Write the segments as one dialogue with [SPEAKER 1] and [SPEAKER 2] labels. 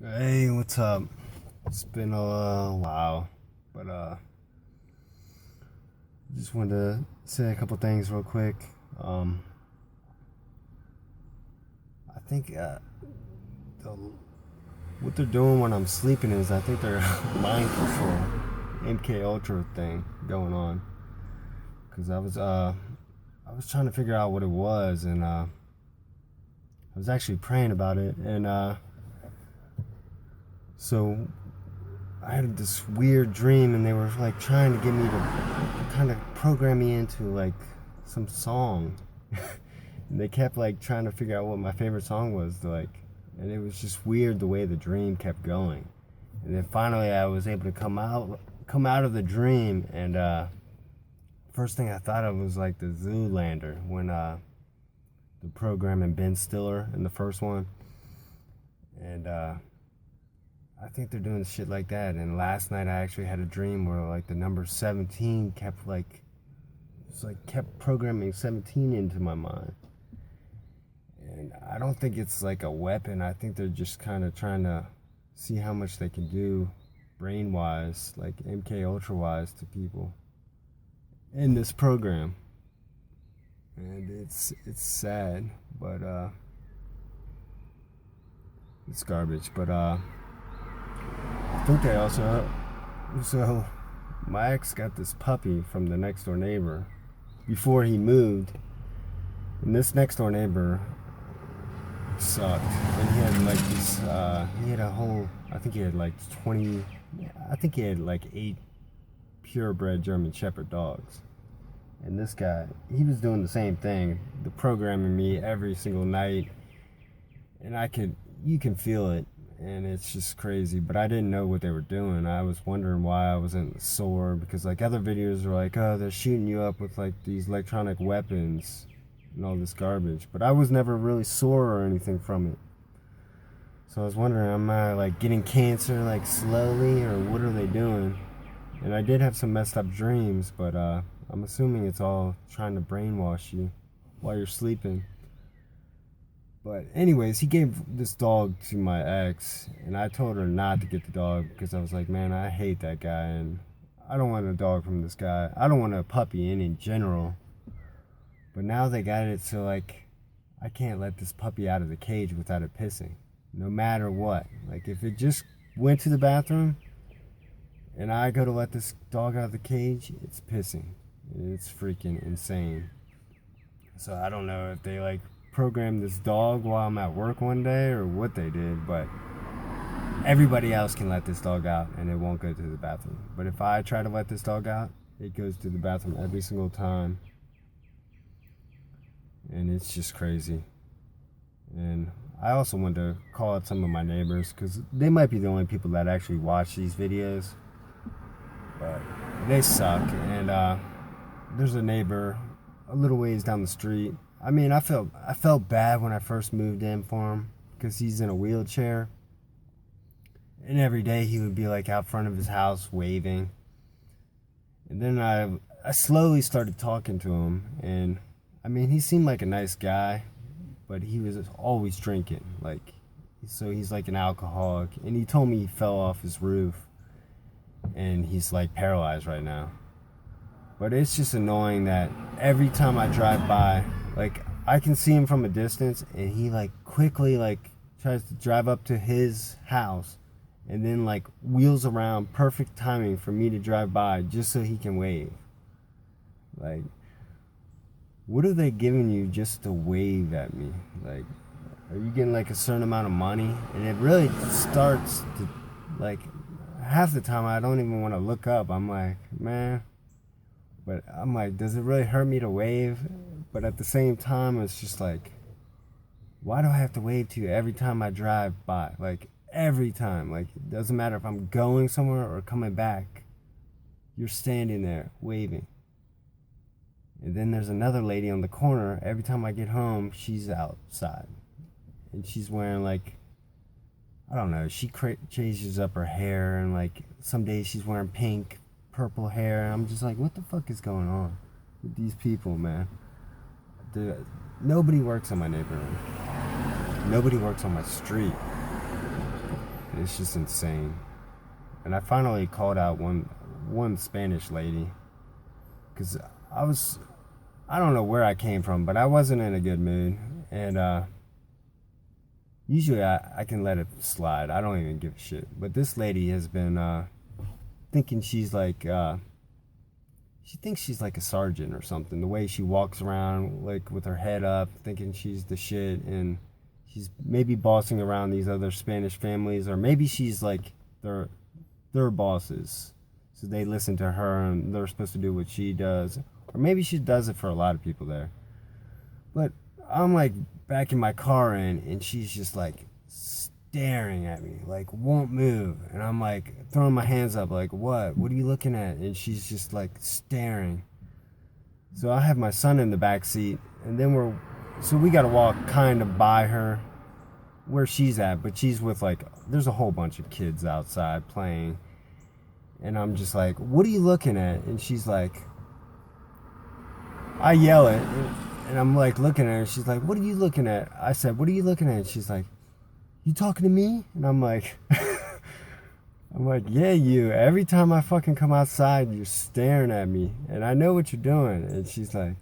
[SPEAKER 1] Hey, what's up? It's been a while, but just wanted to say a couple things real quick. Um, I think the, what they're doing when I'm sleeping is I think they're mind control, MK Ultra thing going on. Cause I was trying to figure out what it was, and I was actually praying about it, and so I had this weird dream, and they were like trying to get me to kind of program me into like some song. And they kept like trying to figure out what my favorite song was, like, and it was just weird the way the dream kept going. And then finally, I was able to come out of the dream, and first thing I thought of was like the Zoolander when the program and Ben Stiller in the first one, and I think they're doing shit like that. And last night I actually had a dream where like the number 17 kept like, it's like kept programming 17 into my mind. And I don't think it's like a weapon. I think they're just kind of trying to see how much they can do brain wise, like MK Ultra wise, to people in this program. And it's sad, but it's garbage. But I think they also, so my ex got this puppy from the next door neighbor before he moved, and this next door neighbor sucked. And he had like this, he had a whole, I think he had like 20, I think he had like 8 purebred German Shepherd dogs. And this guy, he was doing the same thing, the programming me every single night, and you can feel it, and it's just crazy. But I didn't know what they were doing. I was wondering why I wasn't sore, because like other videos were like, oh, they're shooting you up with like these electronic weapons and all this garbage. But I was never really sore or anything from it. So I was wondering, am I like getting cancer like slowly, or what are they doing? And I did have some messed up dreams, but I'm assuming it's all trying to brainwash you while you're sleeping. But anyways, he gave this dog to my ex, and I told her not to get the dog because I was like, man, I hate that guy, and I don't want a dog from this guy. I don't want a puppy in general. But now they got it so like I can't let this puppy out of the cage without it pissing, no matter what. Like if it just went to the bathroom and I go to let this dog out of the cage, it's pissing. It's freaking insane. So I don't know if they like programmed this dog while I'm at work one day or what they did, but everybody else can let this dog out and it won't go to the bathroom. But if I try to let this dog out, it goes to the bathroom every single time. And it's just crazy. And I also want to call out some of my neighbors, because they might be the only people that actually watch these videos, but they suck. And there's a neighbor a little ways down the street. I mean, I felt bad when I first moved in for him, because he's in a wheelchair, and every day he would be like out front of his house waving. And then I slowly started talking to him, and I mean, he seemed like a nice guy, but he was always drinking. Like, so he's like an alcoholic, and he told me he fell off his roof and he's like paralyzed right now. But it's just annoying that every time I drive by, like I can see him from a distance, and he like quickly like tries to drive up to his house and then like wheels around, perfect timing for me to drive by just so he can wave. Like, what are they giving you just to wave at me? Like, are you getting like a certain amount of money? And it really starts to, like, half the time I don't even want to look up. I'm like, man, but I'm like, does it really hurt me to wave? But at the same time, it's just like, why do I have to wave to you every time I drive by? Like, every time. Like, it doesn't matter if I'm going somewhere or coming back. You're standing there waving. And then there's another lady on the corner. Every time I get home, she's outside. And she's wearing like, I don't know, she changes up her hair, and like some days she's wearing pink, purple hair. And I'm just like, what the fuck is going on with these people, man? Nobody works in my neighborhood. Nobody works on my street. it's just insane. And I finally called out one Spanish lady, because I don't know where I came from, but I wasn't in a good mood. And usually I can let it slide. I don't even give a shit. But this lady has been thinking she's like, she thinks she's like a sergeant or something. The way she walks around, like with her head up, thinking she's the shit. And she's maybe bossing around these other Spanish families. Or maybe she's like their bosses. So they listen to her and they're supposed to do what she does. Or maybe she does it for a lot of people there. But I'm like back in my car and she's just like staring at me, like won't move. And I'm like throwing my hands up like, what are you looking at? And she's just like staring. So I have my son in the back seat, and then we got to walk kind of by her where she's at, but she's with like, there's a whole bunch of kids outside playing. And I'm just like, what are you looking at? And she's like, I yell it, and I'm like looking at her, and she's like, what are you looking at? I said, what are you looking at? And she's like, you talking to me? And I'm like, yeah, you. Every time I fucking come outside, you're staring at me, and I know what you're doing. And she's like,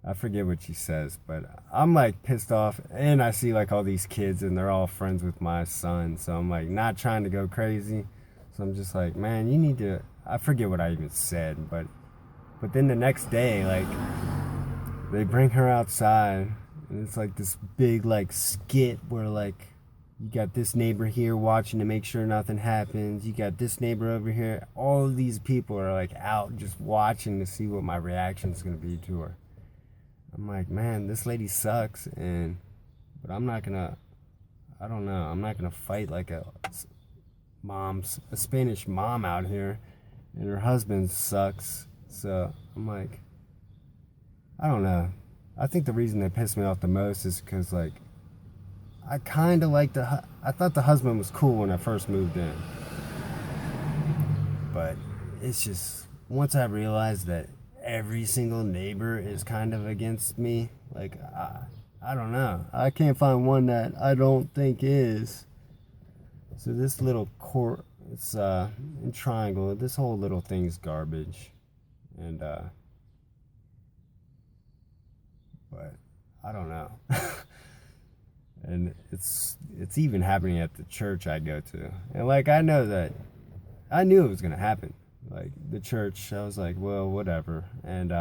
[SPEAKER 1] I forget what she says, but I'm like pissed off, and I see like all these kids, and they're all friends with my son, so I'm like not trying to go crazy. So I'm just like, man, you need to, I forget what I even said, but then the next day, like, they bring her outside, and it's like this big like skit where like you got this neighbor here watching to make sure nothing happens, you but this neighbor over here, all of these people are like out just watching to see what my reaction is going to be to her. I'm like, man, this lady sucks, but I'm not gonna fight like a Spanish mom out here, and her husband sucks. So I'm like, I don't know. I think the reason they pissed me off the most is because like I kind of like I thought the husband was cool when I first moved in, but it's just once I realized that every single neighbor is kind of against me, like I don't know, I can't find one that I don't think is. So this little court, it's in Triangle, this whole little thing's garbage. And but I don't know. And it's even happening at the church I go to. And like I knew it was gonna happen. Like the church, I was like, well, whatever. And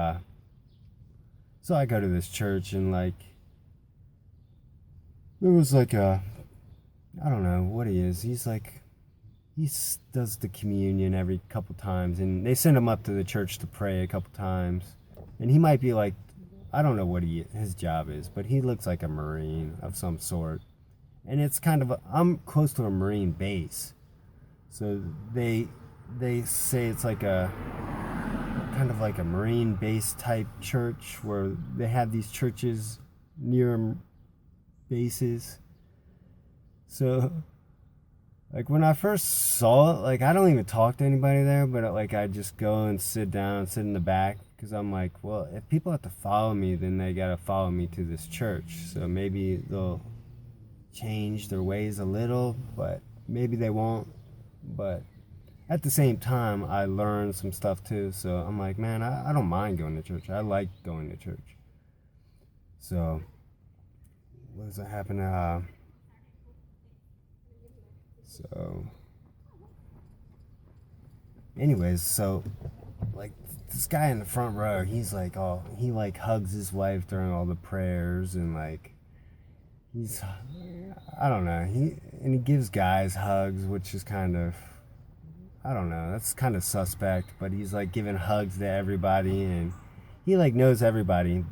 [SPEAKER 1] so I go to this church, and like there was like I don't know what he is. He's like, he does the communion every couple times, and they send him up to the church to pray a couple times. And he might be like, I don't know what his job is, but he looks like a Marine of some sort. And it's kind of I'm close to a Marine base, so they say it's like a kind of like a Marine base type church where they have these churches near bases. So like when I first saw it, like I don't even talk to anybody there, but like I just go and sit in the back, because I'm like, well, if people have to follow me, then they gotta follow me to this church. So maybe they'll change their ways a little, but maybe they won't. But at the same time, I learned some stuff too. So I'm like, man, I don't mind going to church. I like going to church. So what does that happen? So anyways, so like this guy in the front row, he's like, oh, he like hugs his wife during all the prayers, and like I don't know, he gives guys hugs, which is kind of, I don't know, that's kind of suspect, but he's like giving hugs to everybody, and he like knows everybody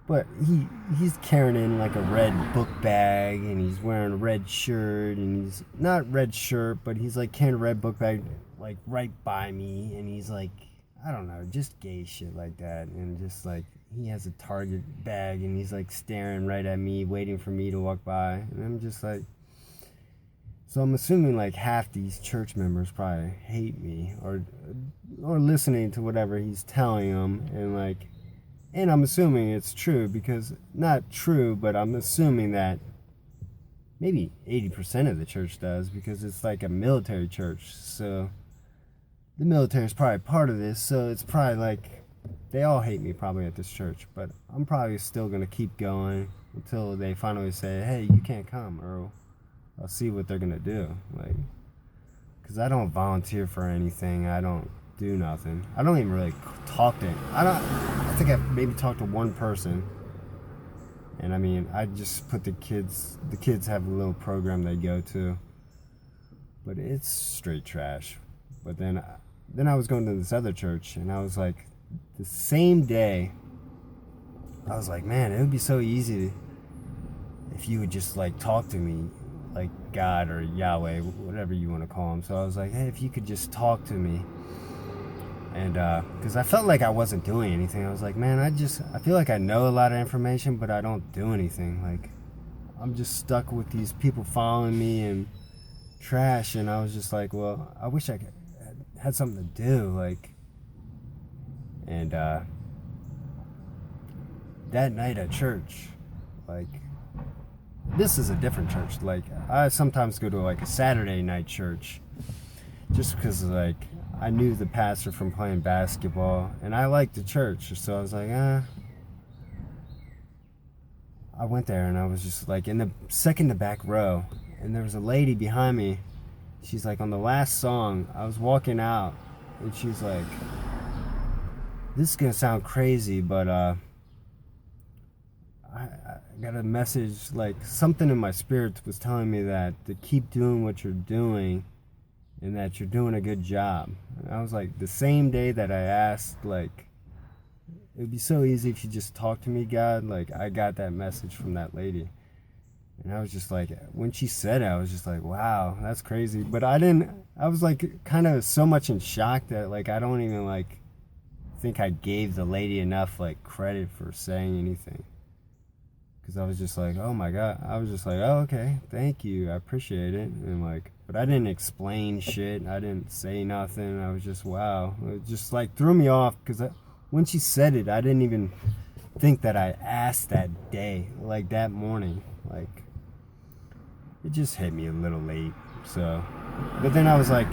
[SPEAKER 1] but he's carrying in like a red book bag, and he's wearing a red shirt, and he's not red shirt, but he's like carrying a red book bag like right by me, and he's like, I don't know, just gay shit like that, and just like he has a Target bag, and he's like staring right at me, waiting for me to walk by, and I'm just like, so I'm assuming like half these church members probably hate me or listening to whatever he's telling them, and I'm assuming it's true, because not true, but I'm assuming that maybe 80% of the church does, because it's like a military church. So the military is probably part of this. So it's probably like they all hate me probably at this church, but I'm probably still gonna keep going until they finally say, "Hey, you can't come," or I'll see what they're gonna do. Like, cause I don't volunteer for anything. I don't do nothing. I don't even really talk to. I think I've maybe talked to one person. And I mean, I just put the kids have a little program they go to, but it's straight trash. But then I was going to this other church, and I was like, the same day, I was like, man, it would be so easy if you would just like talk to me, like God or Yahweh, whatever you want to call him. So I was like, hey, if you could just talk to me. And because I felt like I wasn't doing anything. I was like, man, I feel like I know a lot of information, but I don't do anything. Like, I'm just stuck with these people following me and trash. And I was just like, well, I wish I had something to do. Like, and that night at church, like, this is a different church. Like, I sometimes go to like a Saturday night church just because, like, I knew the pastor from playing basketball, and I liked the church, so I was like, I went there, and I was just like in the second to back row, and there was a lady behind me. She's like, on the last song, I was walking out, and she's like, this is gonna sound crazy, but I got a message, like something in my spirit was telling me that to keep doing what you're doing, and that you're doing a good job. And I was like, the same day that I asked, like, it'd be so easy if you just talk to me, God. Like, I got that message from that lady. And I was just like, when she said it, I was just like, wow, that's crazy. But I was like kind of so much in shock that like I don't even like think I gave the lady enough like credit for saying anything. Because I was just like, oh my God. I was just like, oh, okay, thank you. I appreciate it. And like, but I didn't explain shit. I didn't say nothing. I was just, wow. It just like threw me off because when she said it, I didn't even think that I asked that day, like that morning. Like, it just hit me a little late. So, but then I was like,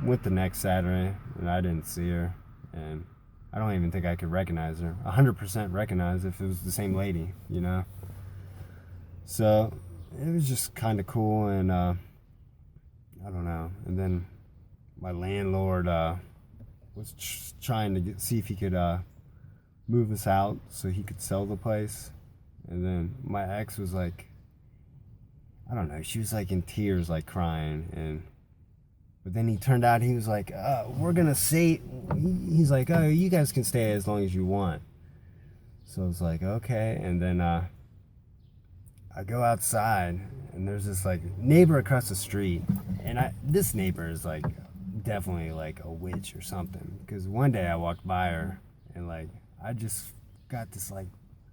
[SPEAKER 1] went the next Saturday and I didn't see her. And I don't even think I could recognize her. 100% recognize if it was the same lady, you know? So it was just kind of cool, and I don't know. And then my landlord was trying to see if he could move us out so he could sell the place. And then my ex was like, I don't know, she was like in tears, like crying, but then he turned out, he was like, we're gonna say, he's like, oh, you guys can stay as long as you want. So I was like, okay. And then I go outside, and there's this like neighbor across the street, and this neighbor is like definitely like a witch or something, because one day I walked by her, and like I just got this like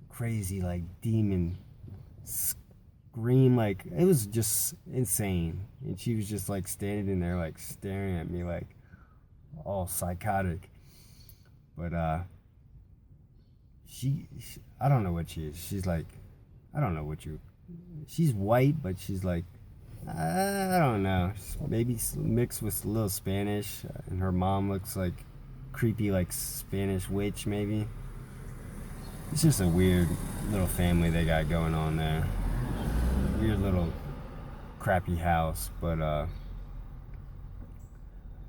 [SPEAKER 1] crazy like demon scream, like it was just insane, and she was just like standing there like staring at me like all psychotic. But she I don't know what she is. She's like, I don't know what she's white, but she's like, I don't know, maybe mixed with a little Spanish, and her mom looks like creepy like Spanish witch maybe. It's just a weird little family they got going on there. Weird little crappy house. But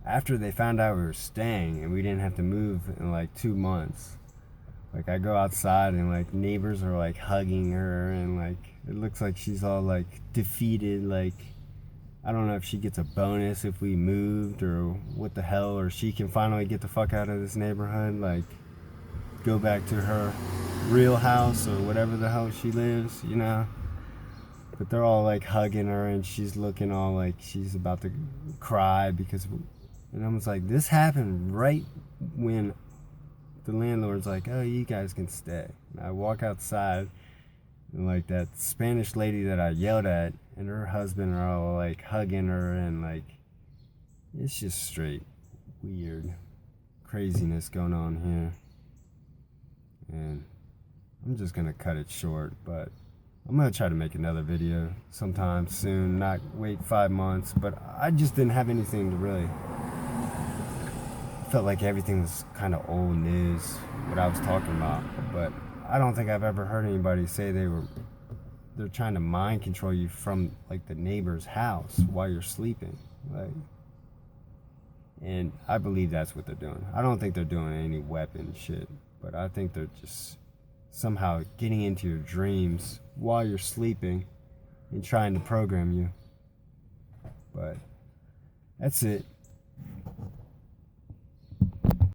[SPEAKER 1] after they found out we were staying and we didn't have to move in like 2 months, like I go outside and like neighbors are like hugging her, and like it looks like she's all like defeated. Like, I don't know if she gets a bonus if we moved or what the hell, or she can finally get the fuck out of this neighborhood, like go back to her real house or whatever the hell she lives, you know. But they're all like hugging her, and she's looking all like she's about to cry because, and I was like, this happened right when the landlord's like, oh, you guys can stay. And I walk outside, and like that Spanish lady that I yelled at and her husband are all like hugging her, and like it's just straight weird craziness going on here. And I'm just gonna cut it short, but I'm gonna try to make another video sometime soon, not wait 5 months, but I just didn't have anything to really, I felt like everything was kind of old news, what I was talking about, but I don't think I've ever heard anybody say they're trying to mind control you from like the neighbor's house while you're sleeping, like, and I believe that's what they're doing. I don't think they're doing any weapon shit, but I think they're just somehow getting into your dreams while you're sleeping and trying to program you. But that's it.